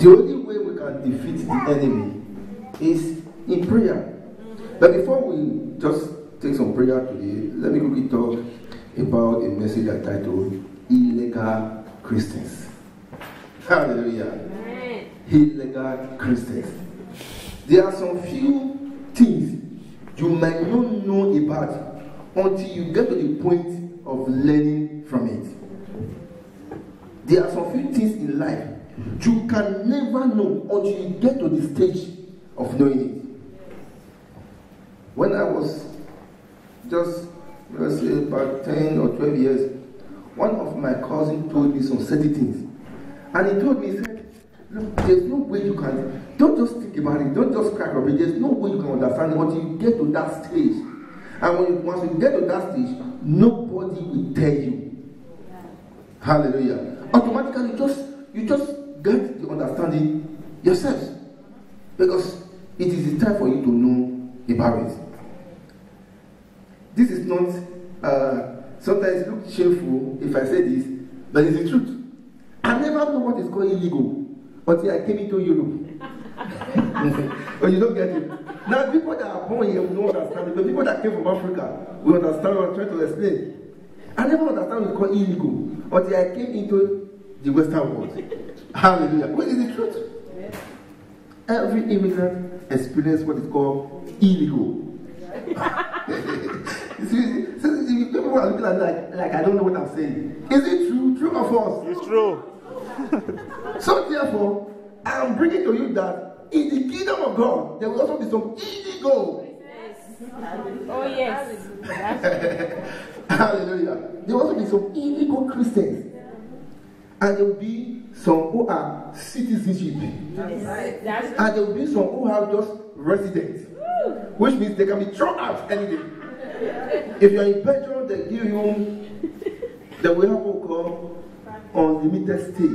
The only way we can defeat the enemy is in prayer. But before we just take some prayer today, let me quickly talk about a message I titled Illegal Christians. Hallelujah. Amen. Illegal Christians. There are some few things you might not know about until you get to the point of learning from it. There are some few things in life you can never know until you get to the stage of knowing it. When I was just, let's say, about 10 or 12 years, one of my cousins told me some certain things. And he told me, he said, look, there's no way you can, don't just think about it, don't just crack up it, there's no way you can understand it until you get to that stage. And once you get to that stage, nobody will tell you. Yeah. Hallelujah. Automatically, you just get the understanding yourself. Because it is the time for you to know about it. This is not, sometimes it looks shameful if I say this, but it's the truth. I never know what is called illegal until I came into Europe. But you don't get it. Now, people that are born here will not understand it, but people that came from Africa will understand what I'm trying to explain. I never understand what is called illegal until I came into the Western world. Hallelujah. What is the truth? Every immigrant experiences what is called illegal. See, people are looking at me like I don't know what I'm saying. Is it true? True or false? It's true. So therefore, I'm bringing to you that in the kingdom of God, there will also be some illegal. Yes. Oh yes. Hallelujah. There will also be some illegal Christians. And there will be some who are citizenship. And there will be some who have just residence. Which means they can be thrown out any day. If you are in Belgium, they give you, they will have what we call unlimited stay.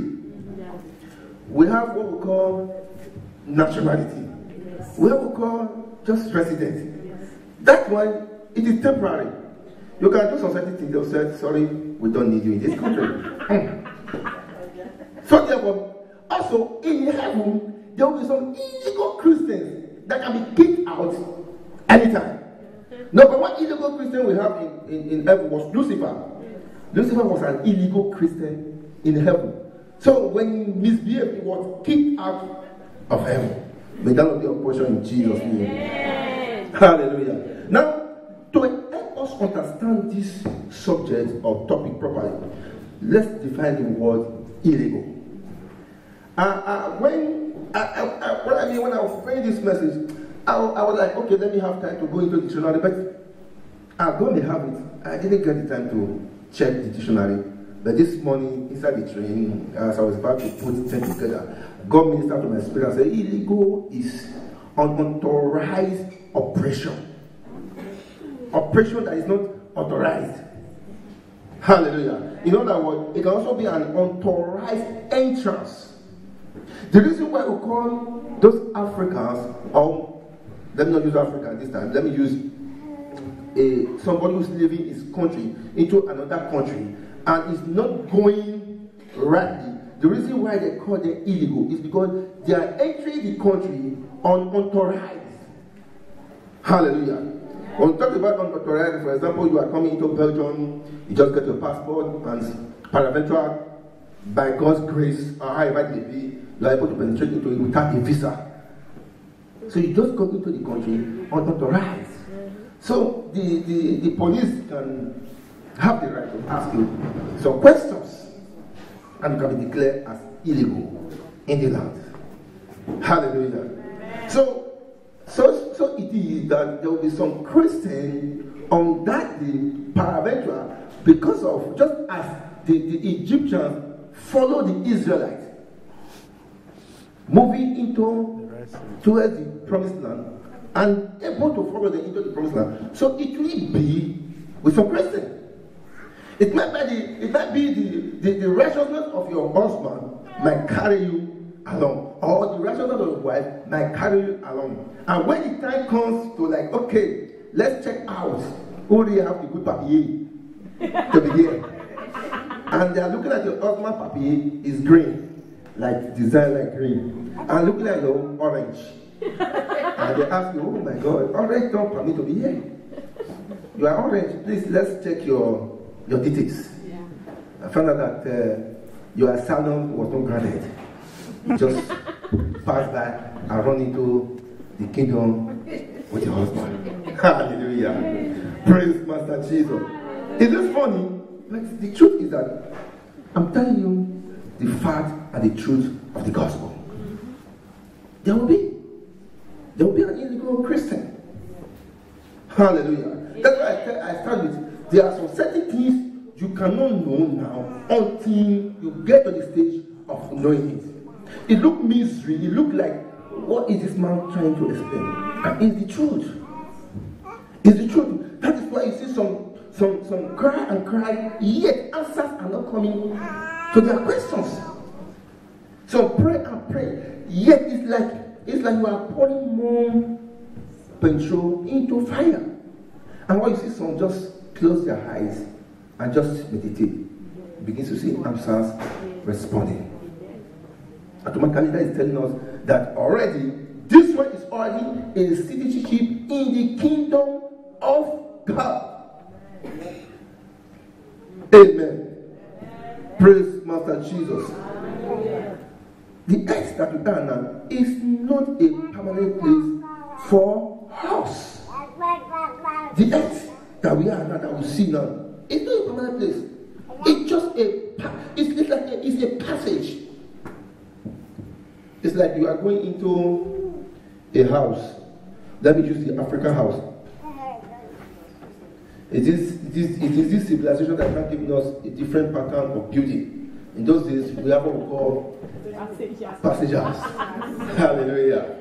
We have what we call nationality. We have what we call just resident. That one, it is temporary. You can do some certain things, they'll say, sorry, we don't need you in this country. So therefore, also in heaven, there will be some illegal Christians that can be kicked out anytime. Number one illegal Christian we have in heaven was Lucifer. Lucifer was an illegal Christian in heaven. So when he misbehaved, he was kicked out of heaven. May that not be a portion in Jesus' name. Yeah. Hallelujah. Now, to help us understand this subject or topic properly, let's define the word illegal. When I was praying this message, I was like, okay, let me have time to go into the dictionary, but I don't have it. I didn't get the time to check the dictionary. But this morning, inside the train, as I was about to put things together, God ministered to my spirit and said, illegal is unauthorized operation. Operation that is not authorized. Hallelujah. In other words, it can also be an unauthorized entrance. The reason why we call those Africans, or let me not use Africa this time, let me use somebody who's leaving his country into another country and is not going rightly. The reason why they call them illegal is because they are entering the country unauthorized. Hallelujah. When we talk about unauthorized, for example, you are coming into Belgium, you just get your passport, and paraventure, by God's grace, or however it may be, you are able to penetrate into it without a visa. So you just go into the country unauthorized. So the police can have the right to ask you some questions, and you can be declared as illegal in the land. Hallelujah. So it is that there will be some Christian on that day, paraventure, because of just as the Egyptians follow the Israelites, moving towards the promised land and able to follow them into the promised land. So it will be with some Christian. It might be the righteousness of your husband might carry you along, or the righteousness of your wife might carry you along. And when the time comes to like, okay, let's check out who really have the good papier to begin. And they are looking at your husband papier is green. like design like green, and looking like your orange. And they ask you, oh my God, orange don't permit to be here. You are orange, please let's check your details. I found out that your asylum was not granted. You just pass by and run into the kingdom with your husband. Hallelujah. Praise Master Jesus. Is this funny? But the truth is that I'm telling you the fact and the truth of the gospel. There will be an illegal Christian. Hallelujah. That's why I start with, there are some certain things you cannot know now until you get to the stage of knowing it. It look misery, it look like, what is this man trying to explain? And it's the truth. It's the truth. That is why you see some cry and cry, yet answers are not coming to their questions. So pray and pray, yet it's like you are pouring more petrol into fire. And when you see some just close their eyes and just meditate, begin to see answers responding. Automatically that is telling us that already this one is already a citizenship in the kingdom of God. Amen. Praise Master Jesus. The earth that we are now is not a permanent place for us. The earth that we are now, that we see now, is not a permanent place. It's just it's a passage. It's like you are going into a house. Let me use the African house. It is this civilization that has given us a different pattern of building. In those days, we have what we call passage house. Hallelujah.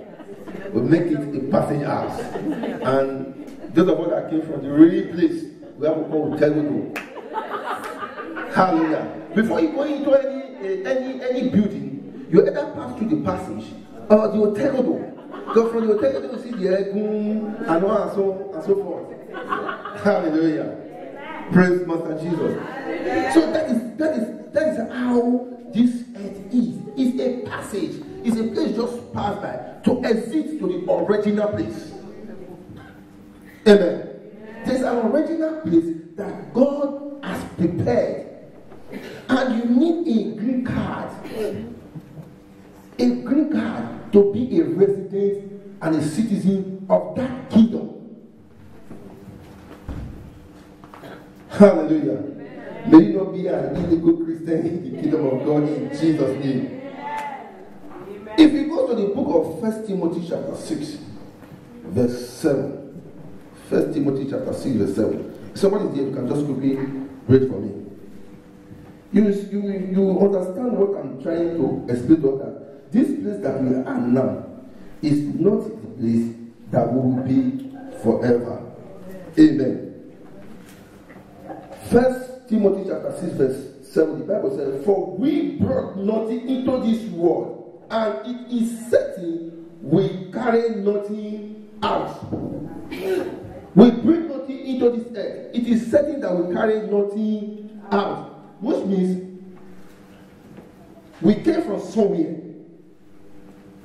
We make it a passage house. And those of us that came from the real place, we have what we call Tegodo. Hallelujah. Before you go into any building, you either pass through the passage or the Tegodo. Because from the Tegodo you see the Egun and so forth. Hallelujah. Praise Master Jesus. So that is how this earth is. It's a passage. It's a place just passed by to exit to the original place. Amen. There's an original place that God has prepared. And you need a green card. A green card to be a resident and a citizen of that kingdom. Hallelujah. Amen. May you not be an illegal Christian in the kingdom of God in Jesus' name. Amen. If you go to the book of 1 Timothy chapter 6, verse 7. 1 Timothy chapter 6, verse 7. If somebody is there, you can just quickly read for me. You understand what I'm trying to explain to us. This place that we are now is not the place that we will be forever. Amen. 1 Timothy chapter 6 verse 7, the Bible says, for we brought nothing into this world, and it is certain we carry nothing out. We bring nothing into this earth. It is certain that we carry nothing out. Which means we came from somewhere.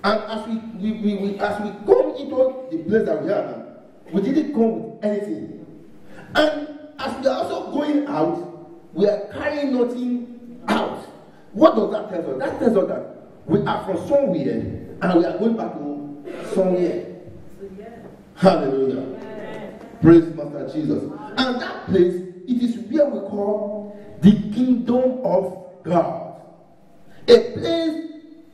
And as we come into the place that we are now, we didn't come with anything. And as we are also going out, we are carrying nothing out. What does that tell us? That tells us that we are from somewhere and we are going back to somewhere. Hallelujah. Amen. Praise Master Jesus. And that place, it is where we call the kingdom of God. A place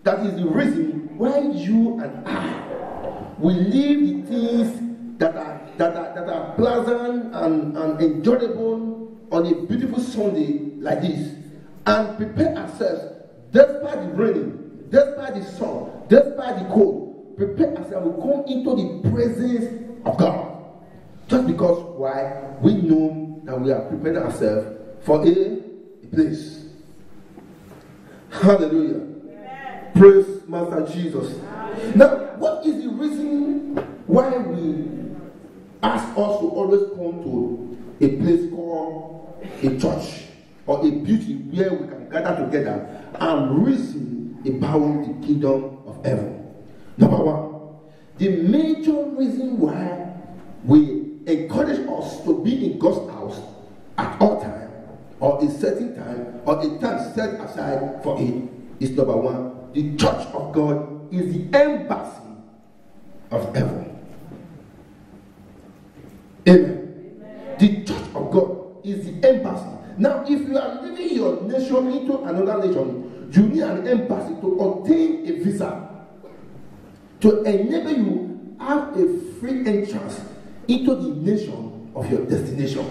that is the reason why you and I will leave the things that are pleasant and enjoyable on a beautiful Sunday like this, and prepare ourselves, despite the rain, despite the sun, despite the cold, prepare ourselves to come into the presence of God. Just because why? We know that we are preparing ourselves for a place. Hallelujah. Amen. Praise Master Jesus. Amen. Now, what is the reason why we ask us to always come to a place called a church or a building where we can gather together and reason about the kingdom of heaven. Number one, the major reason why we encourage us to be in God's house at all time, or a certain time, or a time set aside for it, is number one, the church of God is the embassy of heaven. Amen. The church of God is the embassy. Now, if you are leaving your nation into another nation, you need an embassy to obtain a visa to enable you have a free entrance into the nation of your destination.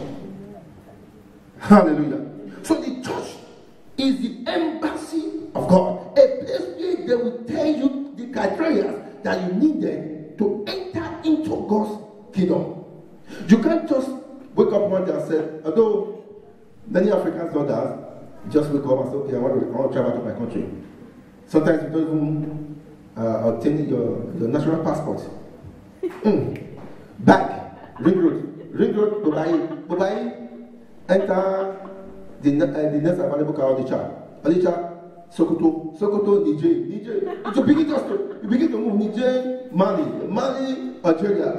Hallelujah. So the church is the embassy of God, a place where they will tell you the criteria that you needed to enter into God's kingdom. You can't just wake up one day and say, although many Africans do that, just wake up and say, okay, I want to travel to my country. Sometimes you don't even obtain your national passport. Back, ring road, Dubai, enter the next available car on the chart. Sokoto, Niger. You begin to move Niger, Mali, Algeria,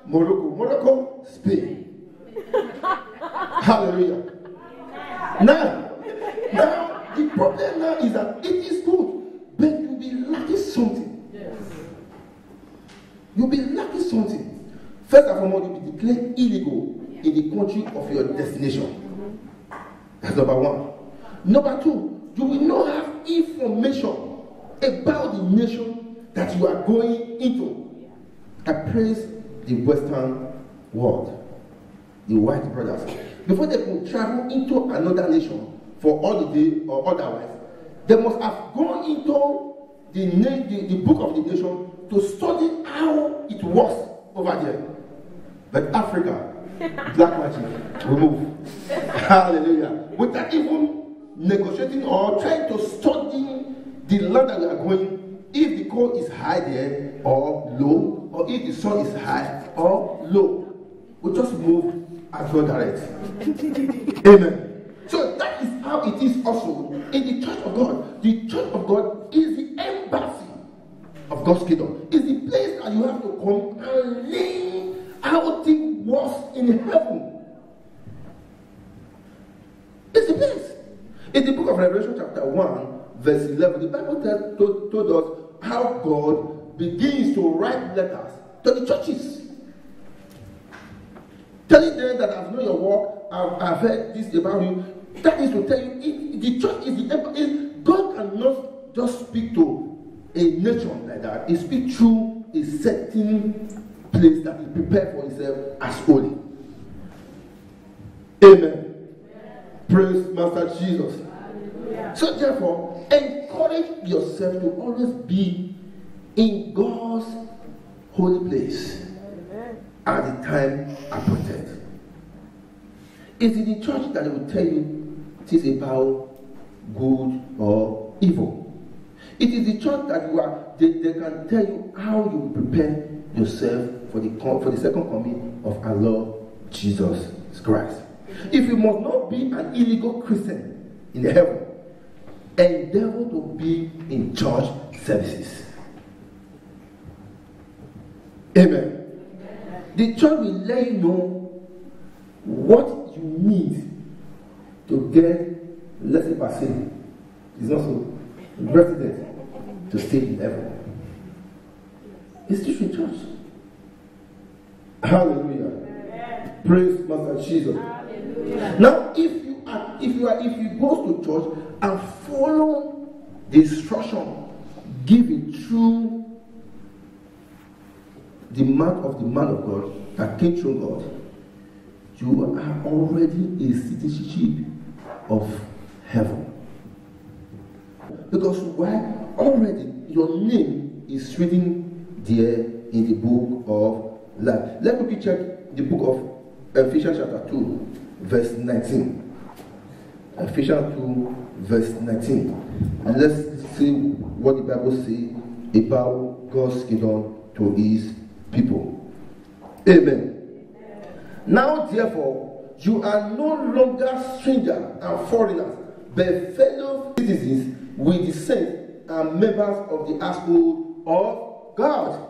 Morocco, Spain. Hallelujah. Now, the problem now is that it is good, but you'll be lacking something. You'll be lacking something. First and foremost, you'll be declared illegal in the country of your destination. That's number one. Number two, you will not have information about the nation that you are going into. I praise the Western world, the white brothers. Before they could travel into another nation for holiday or otherwise, they must have gone into the book of the nation to study how it was over there. But Africa, black magic, remove. Hallelujah. Without even negotiating or trying to study the land that we are going, if the cold is high there or low, or if the sun is high or low, we just move as well direct. Amen. So that is how it is also in the church of God. The church of God is the embassy of God's kingdom. It's the place that you have to come and learn how things works in heaven. It's the place. In the book of Revelation chapter 1, verse 11, the Bible told us how God begins to write letters to the churches, telling them that I've known your work, I've heard this about you. That is to tell you, the church is the embassy. God cannot just speak to a nation like that. He speaks through a certain place that he prepared for himself as holy. Amen. Praise Master Jesus. So therefore, encourage yourself to always be in God's holy place at the time appointed. It's in the church that they will tell you things about good or evil. It is the church that they can tell you how you prepare yourself for the second coming of our Lord Jesus Christ. If you must not be an illegal Christian in the heaven, endeavor to be in church services. Amen. The church will let you know what you need to get, let's say, it's not so, resident to stay in heaven. It's just in church. Hallelujah. Praise Master Jesus. Now, if you go to church and follow the instruction given through the mouth of the man of God that came through God, you are already a citizenship of heaven. Because why? Already your name is written there in the book of life. Let me check the book of Ephesians chapter 2, verse 19. Ephesians 2, verse 19. And let's see what the Bible says about God's kingdom to his people. Amen. Now, therefore, you are no longer strangers and foreigners, but fellow citizens with the saints and members of the household of God.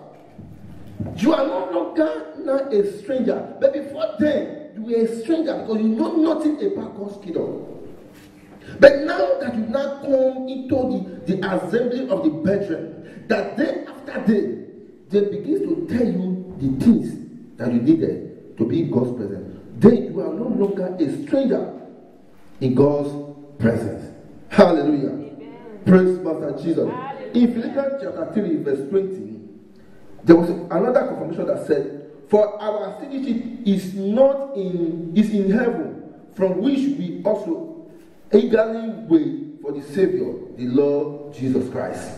You are no longer now a stranger. But before then, you were a stranger because you know nothing about God's kingdom. But now that you now come into the assembly of the brethren, that day after day, they begin to tell you the things that you needed to be in God's presence. Then you are no longer a stranger in God's presence. Hallelujah. Amen. Praise Master Jesus. Hallelujah. In Philippians chapter 3, verse 20, there was another confirmation that said, "For our citizenship is in heaven, from which we also eagerly wait for the Savior, the Lord Jesus Christ."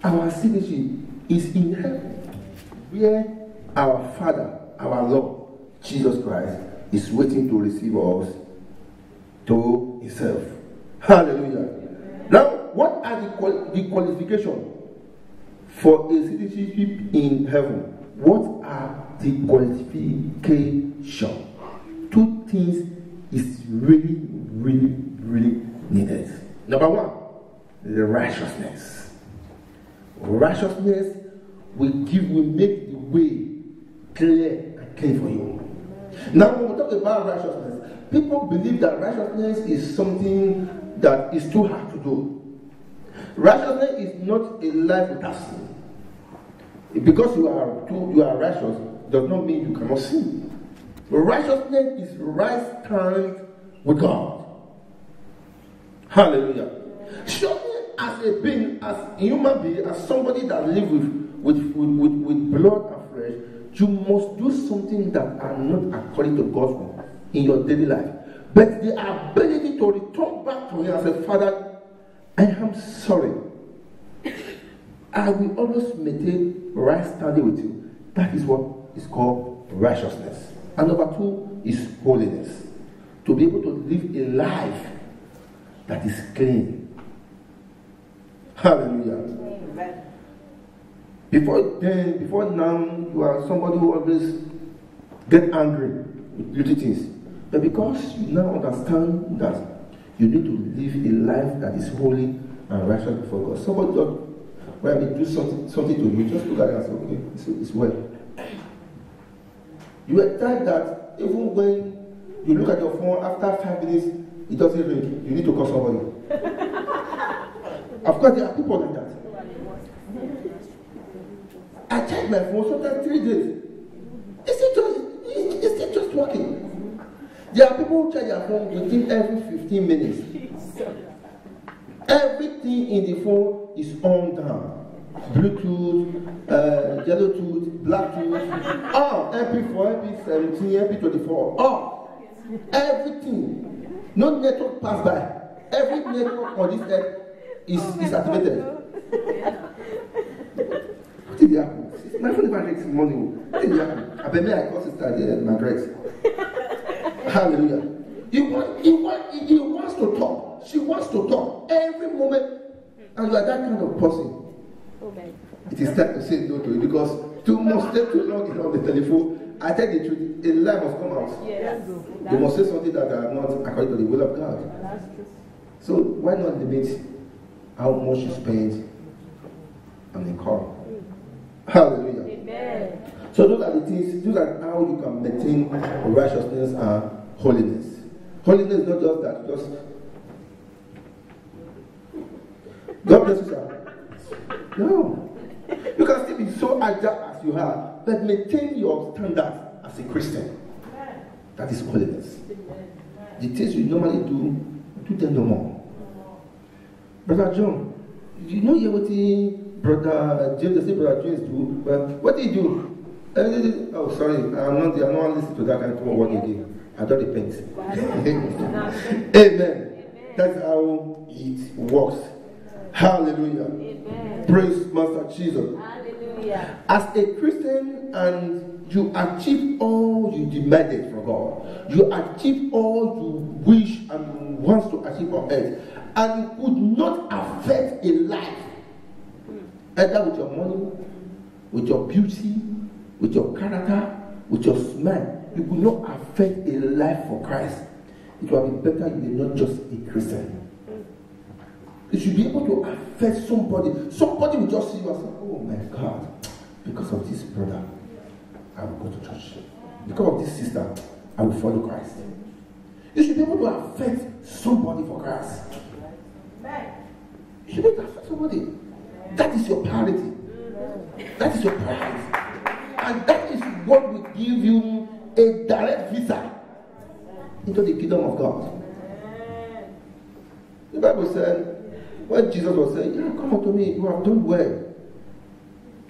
Our citizenship is in heaven, where our Father, our Lord Jesus Christ, is waiting to receive us to Himself. Hallelujah. Now, what are the qualifications for a citizenship in heaven? What are the qualifications? Two things is really, really, really needed. Number one, the righteousness. Righteousness will make the way clear and clean for you. Now, when we talk about righteousness, people believe that righteousness is something that is too hard to do. Righteousness is not a life without sin. Because you are righteous does not mean you cannot sin. Righteousness is right stand with God. Hallelujah. Surely, as a being, as a human being, as somebody that lives with blood and flesh, you must do something that are not according to God's will in your daily life. But the ability to return back to Him and say, "Father, I am sorry. I will always maintain right standing with you." That is what is called righteousness. And number two is holiness. To be able to live a life that is clean. Hallelujah. Amen. Before now, you are somebody who always get angry with little things. But because you now understand that you need to live a life that is holy and righteous before God. Somebody just, when they do something to you, just look at it and say, "Okay, it's well." You are tired that even when you look at your phone, after 5 minutes, it doesn't ring. You need to call somebody. Of course, there are people like that. I check my phone sometimes 3 days. Is it just working? There are people who check their phone within every 15 minutes. Everything in the phone is on down. Bluetooth, yellow tooth, black tooth, all MP4, MP17, MP24, all. Everything. No network pass by. Every network on this earth is activated. What did happen? My phone never makes money. What did happen? I bet me I call sister Margaret. Hallelujah. He wants to talk. She wants to talk every moment. And you are that kind of person. It is time to say no to it because too much stay too long on the telephone. I tell the truth, a lie must come out. Yes. They must say something that are not according to the will of God. So why not limit how much you spend on the car? Hallelujah. Amen. So those are the things, those are how you can maintain righteousness and holiness. Holiness is not just that, just God bless you, sir. No. You can still be so agile as you are, but maintain your standards as a Christian. That is holiness. The things you normally do them no more. Brother John, you know what Brother James do? But what did he do? Oh, sorry, I'm not listening to that. I don't know what he did. I don't repent. Amen. That's how it works. Hallelujah. Amen. Praise Master Jesus. Hallelujah. As a Christian, and you achieve all you demanded from God, you achieve all you wish and want to achieve on earth, and it could not affect a life, either with your money, with your beauty, with your character, with your smile. You could not affect a life for Christ. It would be better you were not just a Christian. It should be able to affect somebody. Somebody will just see you and say, oh my God, because of this brother, I will go to church. Because of this sister, I will follow Christ. You should be able to affect somebody for Christ. You should be able to affect somebody. That is your priority. That is your priority. And that is what will give you a direct visa into the kingdom of God. The Bible said, when Jesus was saying, yeah, come unto me, you have done well.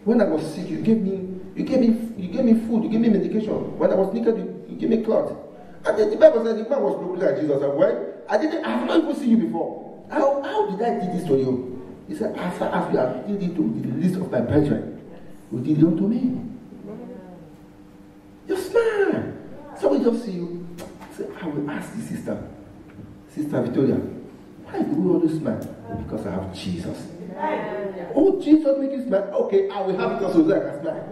When I was sick, you gave me food, you gave me medication. When I was naked, you gave me cloth. And then the Bible said, the man was looking at Jesus and said, well, I have not even seen you before. How did I do this to you? He said, as far as you have did it to the least of my brethren, you did it unto me. You smile. Somebody just see you. Say, I will ask the sister Victoria, why do you always smile? Because I have Jesus. Oh, Jesus make you smile. Okay, I will have it also so I can smile.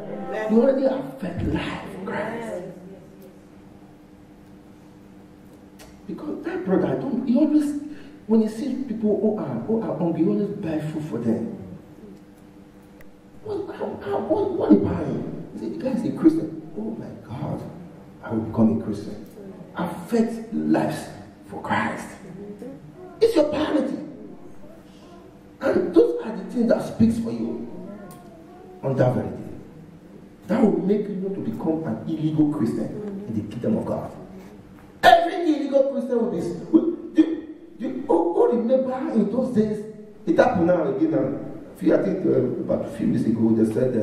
You already affect life, Christ. Because that brother, he always, when he sees people who are hungry, he always buy food for them. What about him? He said, the guy is a Christian. Oh my God, I will become a Christian. Affect lives for Christ. It's your priority. And those are the things that speaks for you on that very day. That will make you not to become an illegal Christian in the kingdom of God. Every illegal Christian will be. Oh, remember in those days, it happened now again. I think about a few weeks ago, they said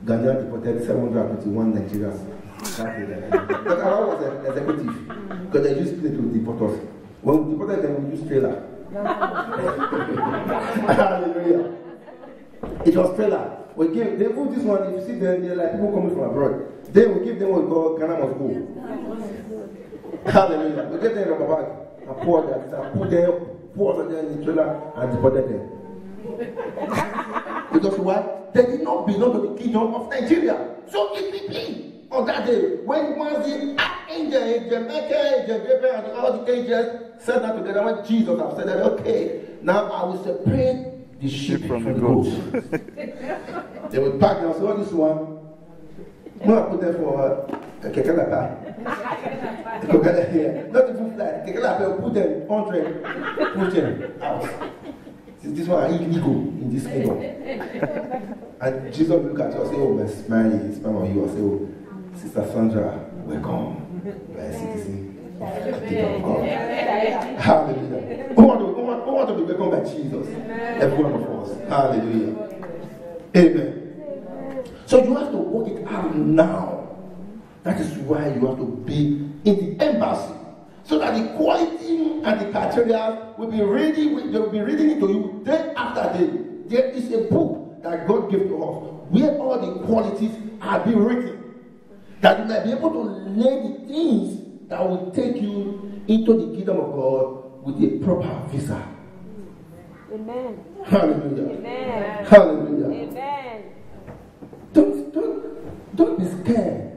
Ghana deported 721 Nigerians. But I was an executive because they used plane to deport us. When we deported them, we used trailer. Hallelujah. It was trailer. They put this one, if you see them, they're like people coming from abroad. Then we give them what we call Ghana must go. Hallelujah. We get them in a rubber bag and pour that, and put them in the trailer and deported them. Because what? They did not belong to the kingdom of Nigeria. So it will be on that day when once the angel, Michael, Gabriel, and all the angels said that together, when Jesus have said that, okay, now I will separate the sheep from the goats. They will pack them. So this one, no, I put them for Kekelapa. Not even flat. Kekelapa will put them 100, push them out. This one are illegal in this kingdom. And Jesus will look at you and say, oh, my smile on you and say, oh, Sister Sandra, welcome. You are a citizen of the kingdom of God. Hallelujah. Who want to be welcomed by Jesus? Every one of us. Hallelujah. Amen. So you have to work it out now. That is why you have to be in the embassy. So that the quality and the criteria will be ready, they will be reading it to you day after day. There is a book that God gave to us where all the qualities are being written. That you might be able to learn the things that will take you into the kingdom of God with a proper visa. Amen. Hallelujah. Amen. Hallelujah. Amen. Don't be scared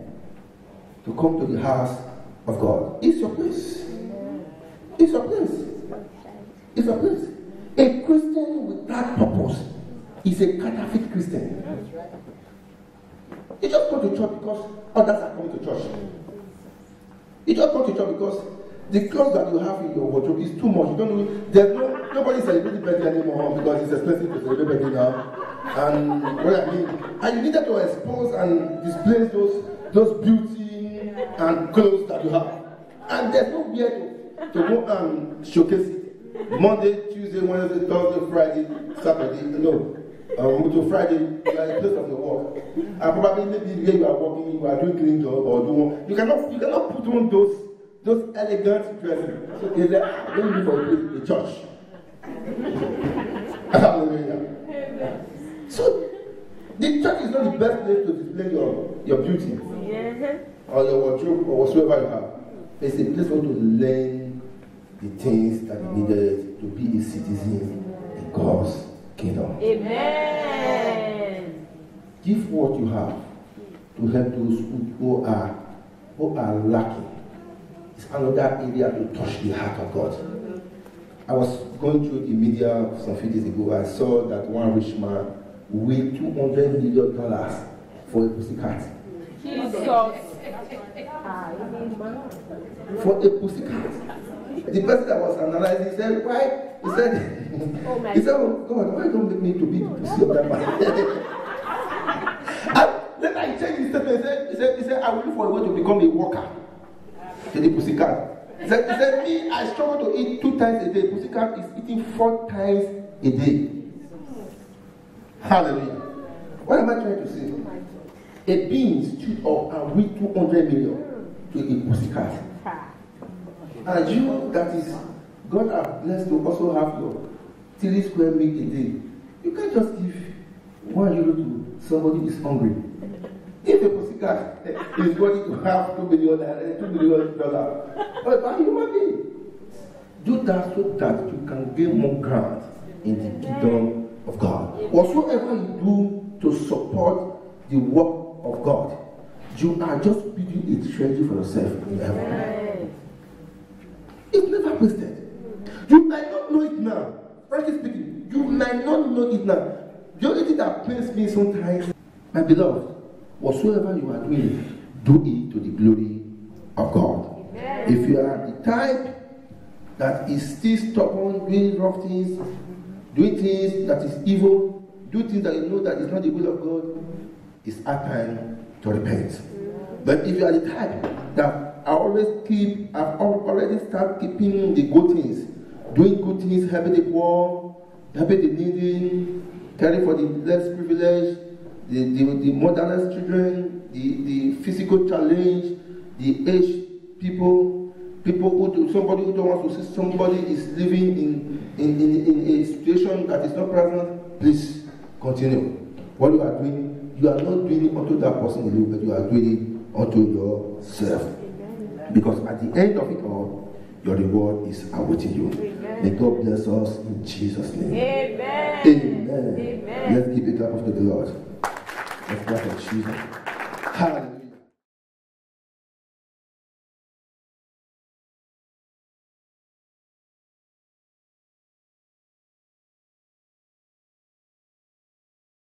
to come to the house of God. It's your place. It's your place. It's your place. A Christian without purpose is a counterfeit Christian. You just go to church because others are coming to church. You just go to church because the clothes that you have in your wardrobe is too much. You don't know. There's nobody celebrating birthday anymore because it's expensive to celebrate birthday now. And what I mean, and you needed to expose and display those beauty and clothes that you have. And there's nowhere to go and showcase it. Monday, Tuesday, Wednesday, Thursday, Friday, Saturday. No. To Friday, you are in place of your work. And probably maybe where you are working, you are doing cleaning job or doing. You cannot put on those elegant dresses. So they let you for the church. Hallelujah. So the church is not the best place to display your beauty or your wardrobe or whatsoever you have. It's a place for you to learn the things that you needed to be a citizen in God's kingdom. Amen. Give what you have to help those who are lacking. It's another area to touch the heart of God. I was going through the media some few days ago. I saw that one rich man with $200 million for a pussycat. Jesus. For a pussycat. The person that was analyzing, he said, why? He said, oh God, why don't make me to be the pussy of that man? And later he changed his statement. He said, I will look for a way to become a worker to the pussycat. He said, me, I struggle to eat 2 times a day. Pussycat is eating 4 times a day. Hallelujah. What am I trying to say? A being stood up and with 200 million to a pussycat. And you, that is, God has blessed to also have your 3 square meals a day. You can't just give €1 to somebody who is hungry. If a pussycat is going to have $2 million, but a human being, do that so that you can gain more ground in the kingdom of God. Whatsoever you do to support the work of God, you are just building a treasure for yourself in heaven. It's never wasted. You might not know it now. Frankly speaking, you might not know it now. The only thing that pains me sometimes, my beloved, whatsoever you are doing, do it to the glory of God. Amen. If you are the type that is still stubborn, doing rough things, doing things that is evil, do things that you know that is not the will of God, it's our time to repent. But if you are the type that I've already started keeping the good things, doing good things, helping the poor, helping the needy, caring for the less privileged, the motherless children, the physical challenge, the aged people who do, somebody who don't want to see somebody is living in a situation that is not present, please continue. What you are doing, you are not doing it unto that person alone, but you are doing it unto yourself. Because at the end of it all, your reward is awaiting you. Amen. May God bless us in Jesus' name. Amen. Amen. Amen. Let's give it up to the Lord. Let's clap for Jesus. Hallelujah.